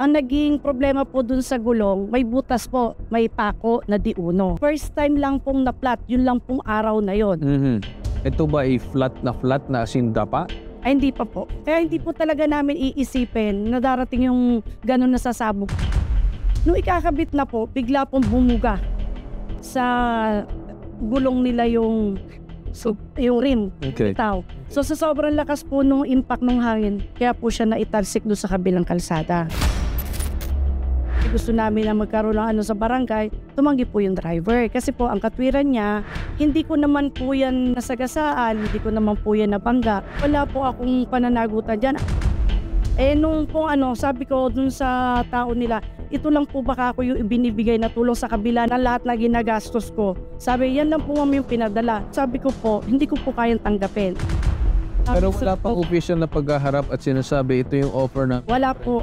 Ang naging problema po dun sa gulong, may butas po, may pako na di-uno. First time lang pong na-flat, yun lang pong araw na yon. Ito ba ay flat na as in dapa? Ay hindi pa po. Kaya hindi po talaga namin iisipin na darating yung ganun na sasabog. Nung ikakabit na po, bigla pong bumuga sa gulong nila yung rim. Okay. Bitaw. So sa sobrang lakas po nung impact ng hangin, kaya po siya naitalsik doon sa kabilang kalsada. Gusto namin na magkaroon ng sa barangay, tumanggi po yung driver. Kasi po ang katwiran niya, hindi ko naman po yan nasagasaan, hindi ko naman po yan nabangga. Wala po akong pananagutan dyan. Nung po sabi ko dun sa tao nila, ito lang po baka ako yung ibinibigay na tulong sa kabila ng lahat na ginagastos ko. Sabi, yan lang po yung pinadala. Sabi ko po, hindi ko po kayang tanggapin. Pero wala pang official na paghaharap at sinasabi ito yung offer na... Wala po.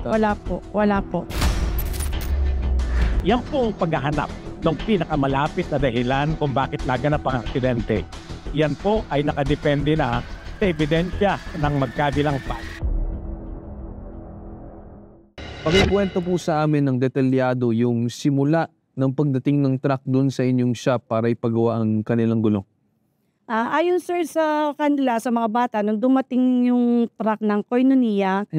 Yan po ang paghahanap ng pinakamalapit na dahilan kung bakit naganap ang aksidente. Yan po ay nakadepende na sa ebidensya ng magkabilang party. Pakikwento po sa amin ng detalyado yung simula ng pagdating ng truck doon sa inyong shop para ipagawa ang kanilang gulong. Ayon sir sa kanila, sa mga bata, nung dumating yung truck ng Koinonia,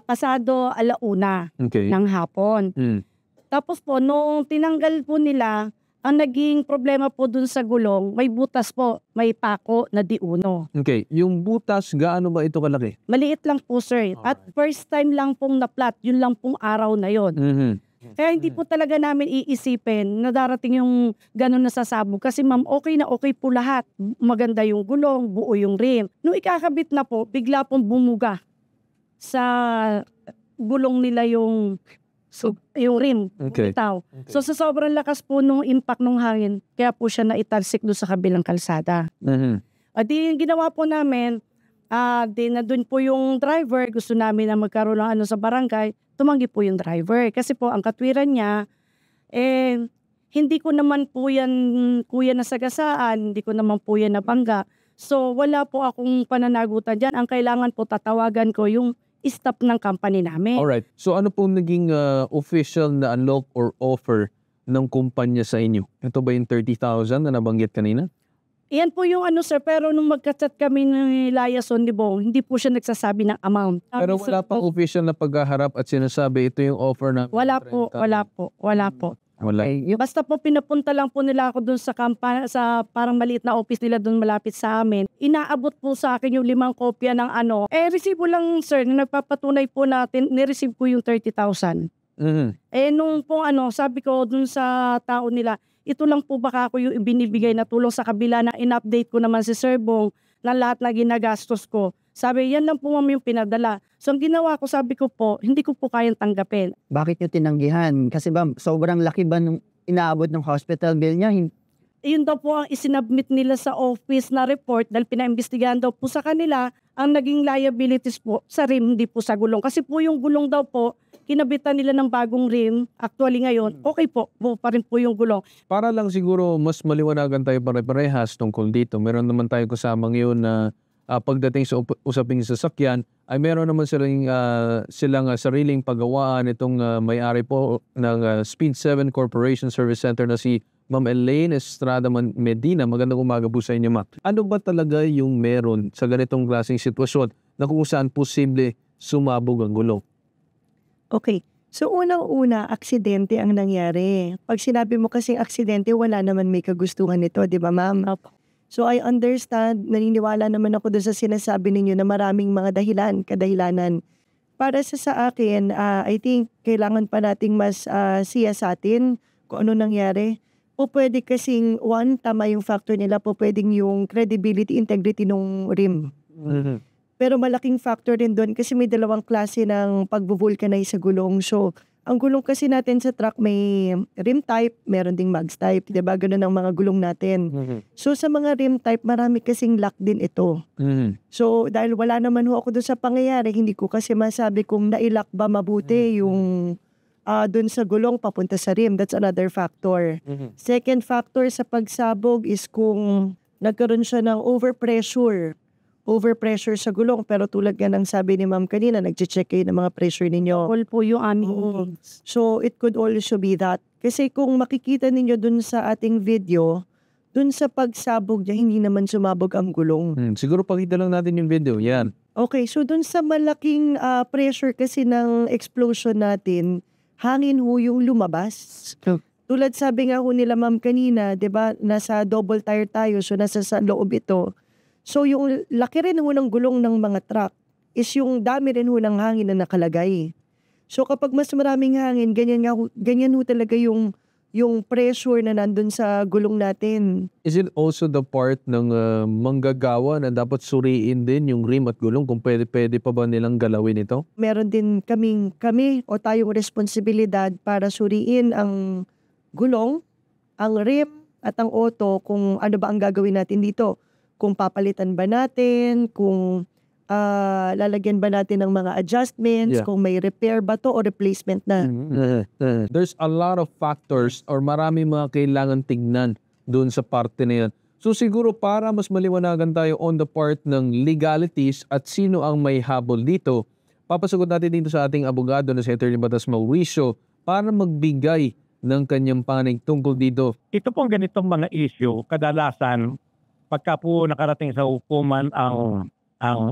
pasado 1:00 ng hapon. Tapos po, nung tinanggal po nila, ang naging problema po dun sa gulong, may butas po, may pako na di-uno. Okay, yung butas, gaano ba ito kalaki? Maliit lang po sir. At first time lang pong na-flat, yun lang pong araw na yon. Kaya hindi po talaga namin iisipin na darating yung ganun na sasabog. Kasi ma'am, okay na okay po lahat. Maganda yung gulong, buo yung rim. Nung ikakabit na po, bigla pong bumuga sa gulong nila yung rim. Okay. Bitaw. So sa sobrang lakas po nung impact ng hangin, kaya po siya naitalsik doon sa kabilang kalsada. Di ginawa po namin, di na doon po yung driver, gusto namin na magkaroon ng sa barangay, tumanggi po yung driver. Kasi po ang katwiran niya, hindi ko naman po yan kuya nasagasaan, hindi ko naman po yan nabangga. So wala po akong pananagutan dyan. Ang kailangan po tatawagan ko yung stop ng company namin. Alright. So ano pong naging official na unlock or offer ng kumpanya sa inyo? Ito ba yung 30,000 na nabanggit kanina? Yan po yung sir, pero nung magka-chat kami ni Liaison ni Bong, hindi po siya nagsasabi ng amount. Pero wala pang official na paghaharap at sinasabi ito yung offer na... Wala po. Wala. Basta po pinapunta lang po nila ako doon sa parang maliit na office nila doon malapit sa amin. Inaabot po sa akin yung 5 kopya ng resibo lang sir, na nagpapatunay po natin, nireceive ko yung 30,000. Nung po sabi ko doon sa tao nila, ito lang po baka ako yung ibinibigay na tulong sa kabila na in-update ko naman si Sir Bong na lahat na ginagastos ko. Sabi, yan lang po ma'am yung pinadala. So ang ginawa ko, sabi ko po, hindi ko po kayang tanggapin. Bakit nyo tinanggihan? Kasi ba, sobrang laki ba nung inaabot ng hospital bill niya? Yun daw po ang isinabmit nila sa office na report dahil pinaimbestigahan daw po sa kanila ang naging liabilities po sa rim, hindi po sa gulong. Kasi po yung gulong daw po, kinabitan nila ng bagong rim. Actually ngayon, okay po, buo pa rin po yung gulong. Para lang siguro mas maliwanagan tayo pare-parehas tungkol dito. Meron naman tayo kasama ngayon na pagdating sa usaping sasakyan, ay meron naman silang sariling paggawaan itong may-ari po ng Speed 7 Corporation Service Center na si Ma'am Elaine Estrada Medina. Magandang umaga po sa inyo, ma'am. Ano ba talaga yung meron sa ganitong klaseng sitwasyon na kung saan posible sumabog ang gulong? Okay. So unang-una, aksidente ang nangyari. Pag sinabi mo kasing aksidente, wala naman may kagustuhan nito, di ba ma'am? So I understand, naniniwala naman ako doon sa sinasabi ninyo na maraming mga kadahilanan. Para sa akin, I think kailangan pa nating mas siyasatin kung ano nangyari. O pwede kasing, tama yung factor nila, po pwedeng yung credibility, integrity ng rim. Pero malaking factor din doon kasi may dalawang klase ng pag-vulcanize sa gulong. So, ang gulong kasi natin sa truck may rim type, meron ding mags type. Diba? Ganun ang mga gulong natin. So, sa mga rim type, marami kasing lock din ito. So, dahil wala naman ho ako doon sa pangyayari, hindi ko kasi masabi kung nailock ba mabuti yung doon sa gulong papunta sa rim. That's another factor. Second factor sa pagsabog is kung nagkaroon siya ng overpressure overpressure sa gulong. Pero tulad nga ng sabi ni ma'am kanina, nag-check kayo ng mga pressure ninyo. All po yung aming Oo. needs. So, it could also be that. Kasi kung makikita ninyo dun sa ating video, dun sa pagsabog niya, hindi naman sumabog ang gulong. Siguro pakita lang natin yung video. Yan. Okay, so dun sa malaking pressure kasi ng explosion natin, hangin ho yung lumabas. Tulad sabi nga ho nila ma'am kanina, 'di ba, nasa double tire tayo, so nasa sa loob ito. So yung laki rin ho ng gulong ng mga truck is yung dami rin ho ng hangin na nakalagay. So kapag mas maraming hangin, ganyan ho talaga yung pressure na nandun sa gulong natin. Is it also the part ng manggagawa na dapat suriin din yung rim at gulong kung pwede pa ba nilang galawin ito? Meron din kami o tayong responsibilidad para suriin ang gulong, ang rim at ang auto kung ano ba ang gagawin natin dito. Kung papalitan ba natin, kung lalagyan ba natin ng mga adjustments, Yeah. kung may repair ba to o replacement na. There's a lot of factors or marami mga kailangan tignan doon sa parte na yan. So siguro para mas maliwanagan tayo on the part ng legalities at sino ang may habol dito, papasagot natin dito sa ating abogado na si Attorney Batas Mauricio para magbigay ng kanyang panig tungkol dito. Ito pong ganitong mga issue, kadalasan, pagka po nakarating sa hukuman ang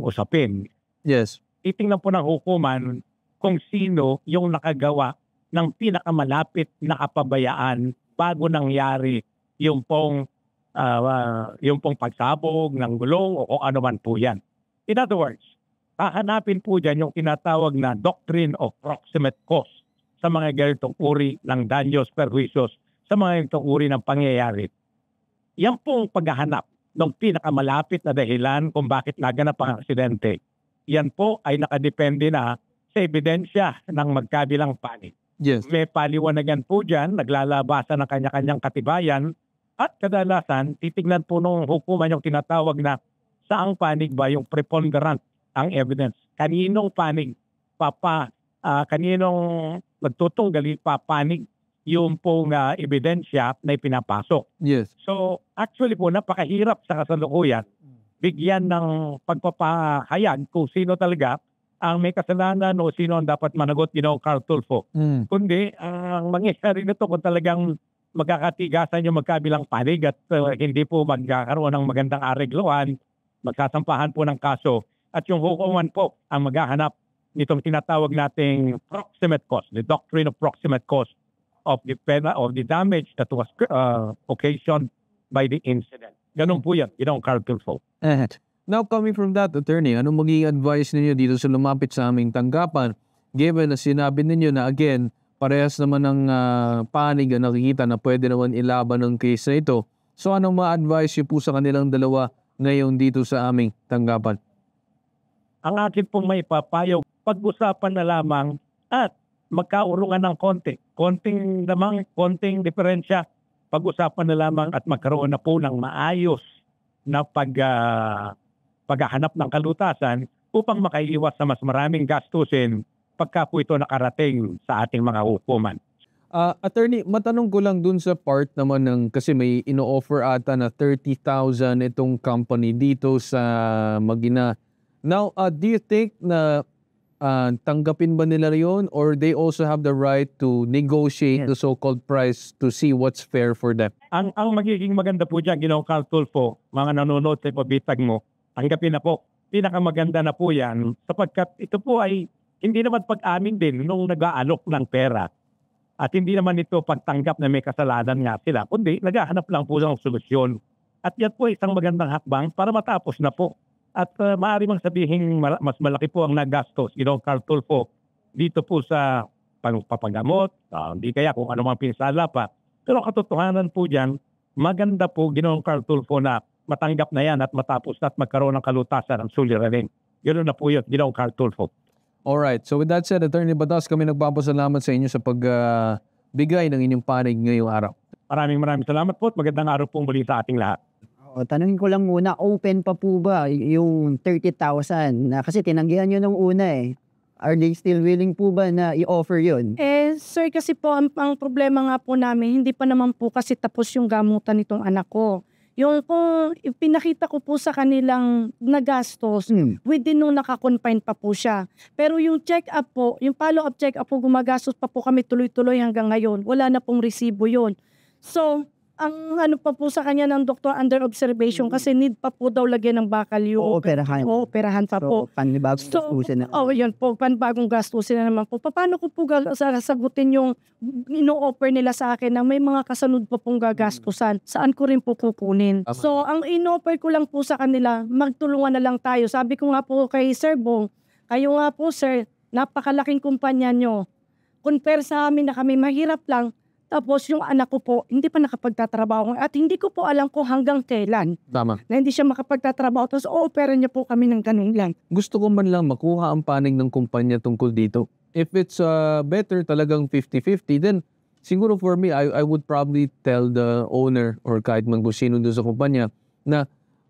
usapin, Yes. titingnan po ng hukuman kung sino yung nakagawa ng pinakamalapit na kapabayaan bago nangyari yung pong pagsabog ng gulong o kung ano man po yan. In other words, hahanapin po dyan yung tinatawag na doctrine of proximate cause sa mga ganitong uri ng danyos, perjuicios, sa mga ganitong uri ng pangyayari. Yan pong paghahanap ng pinakamalapit na dahilan kung bakit naganap ang aksidente. Yan po ay nakadepende na sa ebidensya ng magkabilang panig. Yes. May paliwanagan po dyan, naglalabasan ng kanya-kanyang katibayan at kadalasan titignan po ng hukuman yung tinatawag na saang panig ba yung preponderant ang evidence. Kaninong panig kaninong nagtutunggali papanig yung pong ebidensya na ipinapasok. Yes. So actually po napakahirap sa kasalukuyan bigyan ng pagpapahayag kung sino talaga ang may kasalanan o sino ang dapat managot, Carl Tulfo. Kundi ang mangyayari nito kung talagang magkakatigasan yung magkabilang panig at hindi po magkakaroon ng magandang aregluan, magsasampahan po ng kaso at yung hukuman po ang maghahanap nitong tinatawag nating proximate cause, the doctrine of proximate cause of the damage that was occasioned by the incident. Ganun po yan, Carl Tulfo. Now, coming from that, attorney, anong magiging advice ninyo dito sa lumapit sa aming tanggapan? Given na sinabi ninyo na again, parehas naman ng panig na nakikita na pwede naman ilaban ng case na ito. So anong ma-advise niyo po sa kanilang dalawa ngayon dito sa aming tanggapan? Ang akin pong may papayo, pag-usapan na lamang at magkaurungan ng konting diferensya, pag-usapan na lamang at magkaroon na po ng maayos na paghahanap ng kalutasan upang makaiwas sa mas maraming gastusin pagka po ito nakarating sa ating mga hukuman. Attorney, matanong ko lang dun sa part naman ng, kasi may ino-offer ata na 30,000 itong company dito sa Magina. Now, do you think na tanggapin ba nila yon or they also have the right to negotiate the so-called price to see what's fair for them? Ang magiging maganda po dyan, Carl Tulfo, mga nanonood sa pabitag mo, tanggapin na po. Pinakamaganda na po yan sapagkat ito po ay hindi naman pag-amin din nung nag-aalok ng pera. At hindi naman ito pagtanggap na may kasalanan nga sila, kundi naghahanap lang po ng solusyon. At yan po isang magandang hakbang para matapos na po. At maaari mang sabihin mas malaki po ang nagastos, Carl Tulfo, dito po sa pagpapagamot, hindi kaya kung ano mang pinsala pa. Pero katotohanan po dyan, maganda po, Carl Tulfo, na matanggap na yan at matapos na at magkaroon ng kalutasan ng suliranin. Ganoon na po yun, Carl Tulfo. Alright, so with that said, Attorney Batas, kami nagpapasalamat sa inyo sa pagbigay ng inyong panig ngayong araw. Maraming salamat po at magandang araw po muli sa ating lahat. Tanungin ko lang muna, open pa po ba yung 30,000? Na kasi tinanggihan nyo nung una eh. Are they still willing po ba na i-offer yun? Sir, kasi po, ang problema nga po namin, hindi pa naman po kasi tapos yung gamutan nitong anak ko. Yung kung pinakita ko po sa kanilang nagastos, within nung nakakonfine pa po siya. Pero yung check-up po, yung follow-up check-up po, gumagastos pa po kami tuloy-tuloy hanggang ngayon. Wala na pong resibo yun. So, ang ano pa po sa kanya ng doktor under observation kasi need pa po daw lagyan ng bakal yung Ooperahan. operahan pa po. So, panibagong gastusin na. Yun po, panbagong gastusin na naman po. Paano ko po sasagutin yung ino-offer nila sa akin na may mga kasunod pa pong gagastusan? Saan ko rin po kukunin? Tama. So, ang ino-offer ko lang po sa kanila, magtulungan na lang tayo. Sabi ko nga po kay Sir Bong, kayo nga po sir, napakalaking kumpanya nyo. Compare sa amin na kami mahirap lang, tapos yung anak ko po, hindi pa nakapagtatrabaho at hindi ko po alam kung hanggang kailan Tama. na hindi siya makapagtatrabaho. Tapos opera niya po kami ng ganun lang. Gusto ko man lang makuha ang panig ng kumpanya tungkol dito. If it's better talagang 50-50, then siguro for me, I would probably tell the owner or kahit man kung sino doon sa kumpanya na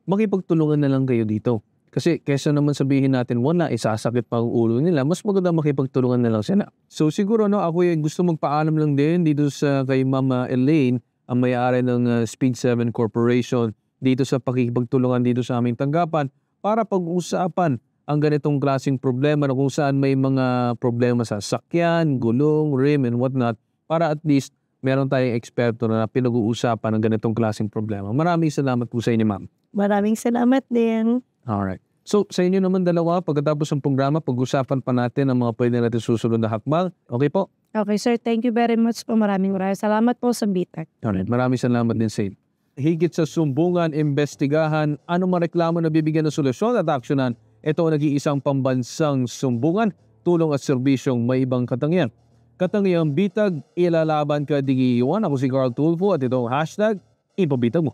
makipagtulungan na lang kayo dito. Kasi kesa naman sabihin natin wala, isasakit pa ang ulo nila, mas maganda makipagtulungan na lang sila. So siguro ako yung gusto magpaalam lang din dito sa kay Mama Elaine, ang may-ari ng Speed 7 Corporation, dito sa pakikipagtulungan dito sa aming tanggapan para pag-usapan ang ganitong klaseng problema na kung saan may mga problema sa sakyan, gulong, rim and whatnot, para at least meron tayong eksperto na pinag-uusapan ng ganitong klaseng problema. Maraming salamat po sa inyo, ma'am. Maraming salamat din. Alright. So, sa inyo naman dalawa, pagkatapos ng programa, pag-usapan pa natin ang mga pwede natin susunod na hakbang. Okay po? Okay sir, thank you very much po. Maraming salamat po sa BITAG. Alright. Maraming salamat din sa inyo. Higit sa sumbungan, investigahan, anong mareklamo na bibigyan ng solusyon at aksyonan, ito ang nag-iisang pambansang sumbungan, tulong at serbisyong may ibang katangian. Katangiang BITAG, ilalaban ka di iiwan. Ako si Carl Tulfo at ito ang hashtag, ipabitag mo.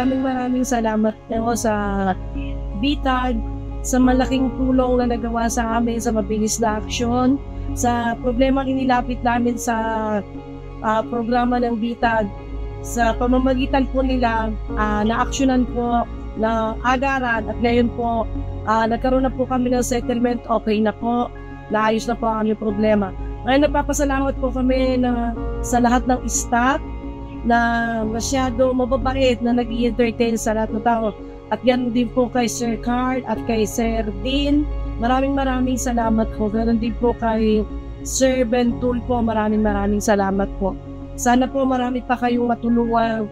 Maraming salamat po sa BITAG, sa malaking tulong na nagawa sa amin sa mabilis na aksyon, sa problemang inilapit namin sa programa ng BITAG. Sa pamamagitan po nila, na-aksyonan po, na agaran at ngayon po, nagkaroon na po kami ng settlement, okay na po, naayos na po ang aming problema. Ngayon nagpapasalamat po kami sa lahat ng staff, na masyado mababait na nag-i-entertain sa lahat ng tao. At yan din po kay Sir Carl at kay Sir Dean. Maraming salamat po. Ganon din po kay Sir Ben Tulfo. Maraming salamat po. Sana po marami pa kayong matulungan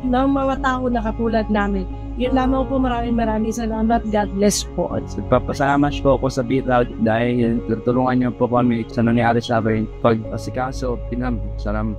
ng mga tao na katulad namin. Yun lamang po, maraming salamat. God bless po. Papasalamat po ako sa BITAG dahil tutulungan niyo po kami sa nangyari sa akin pag-asikaso. Salamat.